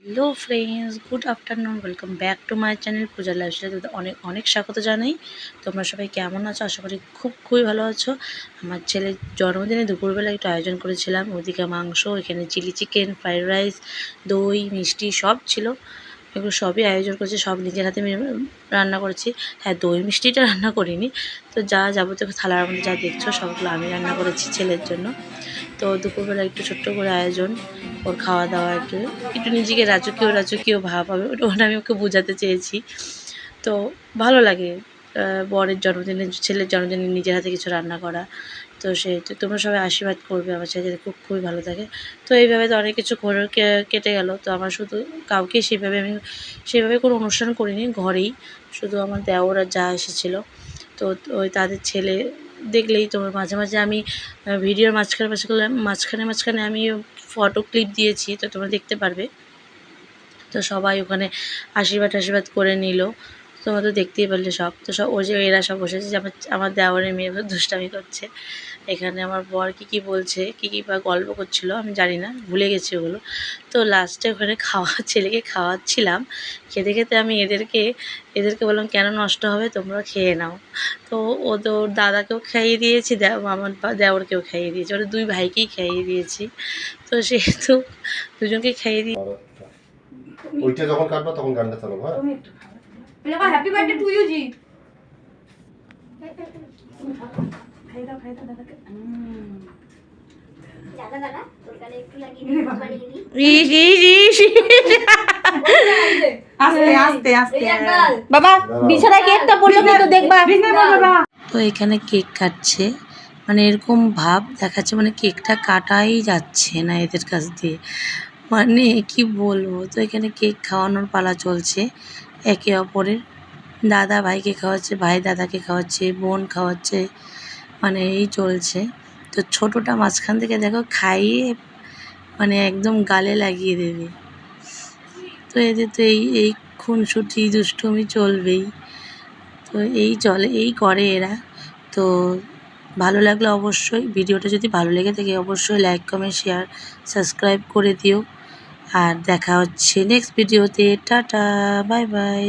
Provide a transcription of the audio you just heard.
Hello friends, good afternoon. Welcome back to my channel Puja lifestyle. অনেক অনেক স্বাগত জানাই। তোমরা সবাই কেমন আছো? আশা করি খুবই ভালো আছো। আমার ছেলের জন্মদিনে দুপুরবেলা একটু আয়োজন করেছিলাম। ওদিকে মাংস, এখানে চিলি চিকেন, ফ্রাইড রাইস, দই, মিষ্টি সব ছিল। এগুলো সবই আয়োজন করেছি, সব নিজের হাতে রান্না করেছি। হ্যাঁ, দই মিষ্টিটা রান্না করিনি। তো যা যাবতীয় থালার মধ্যে যা দেখছো সবগুলো আমি রান্না করেছি ছেলের জন্য। তো দুপুরবেলা একটু ছোট্ট করে আয়োজন, ওর খাওয়া দাওয়া একটু একটু নিজেকে রাজকীয় ভাব হবে, ওটা আমি ওকে বোঝাতে চেয়েছি। তো ভালো লাগে বরের জন্মদিনে, ছেলের জন্মদিনে নিজের হাতে কিছু রান্না করা। তো তো তোমরা সবাই আশীর্বাদ করবে আমার ছেলে যাতে খুবই ভালো থাকে। তো এইভাবে তো অনেক কিছু ঘরে কেটে গেল। তো আমার শুধু কাউকে সেভাবে কোনো অনুষ্ঠান করিনি, ঘরেই শুধু আমার দেওর আর যা এসেছিলো। তো ওই তাদের ছেলে দেখলেই তোমার মাঝে মাঝে আমি ভিডিওর মাঝখানে আমি ফটো ক্লিপ দিয়েছি, তো তোমরা দেখতে পারবে। তো সবাই ওখানে আশীর্বাদ করে নিল। তোমরা তো দেখতেই পারলে সব। তো সব ওই যে এরা সব বসেছে, যে আমার দেওরের মেয়ে দুষ্টামি করছে। এখানে আমার বর কী বলছে, কী বা গল্প করছিল আমি জানি না, ভুলে গেছি ওগুলো। তো লাস্টে ওখানে ছেলেকে খাওয়াচ্ছিলাম। খেতে আমি এদেরকে বললাম, কেন নষ্ট হবে, তোমরা খেয়ে নাও। তো ওর দাদাকেও খাইয়ে দিয়েছি, আমার দেওরকেও খাইয়ে দিয়েছি, ওরা দুই ভাইকেই খাইয়ে দিয়েছি। তো সেহেতু দুজনকে খাইয়ে দিয়ে ওইটা যখন কাটবা তখন গানটা চালাবো। হ্যাঁ, তুমি একটু খাও। হ্যাপি বার্থডে টু ইউ জি। খাই দাও দাদাকে। দাদা তোর গালে একটু লাগিয়ে দিই। আস্তে বাবা বিছানায় কেকটা পড়লো কিন্তু দেখবা। তো এখানে কেক কাটছে, মানে এরকম ভাব দেখাচ্ছে, মানে কেকটা কাটাই যাচ্ছে না এদের কাছ দিয়ে, মানে কি বলবো। তো এখানে কেক খাওয়ানোর পালা চলছে একে অপরের। দাদা ভাইকে খাওয়াচ্ছে, ভাই দাদাকে খাওয়াচ্ছে, বোন খাওয়াচ্ছে, মানে এই চলছে। তো ছোটোটা মাঝখান থেকে দেখো খাইয়ে মানে একদম গালে লাগিয়ে দেবে। তো এদের তো এই খুনসুটি দুষ্টুমি চলবেই। তো এই করে এরা। তো ভালো লাগলে অবশ্যই, ভিডিওটা যদি ভালো লেগে থাকে অবশ্যই লাইক, কমেন্ট, শেয়ার, সাবস্ক্রাইব করে দিও। আর দেখা হচ্ছে নেক্সট ভিডিওতে। Tata, bye bye.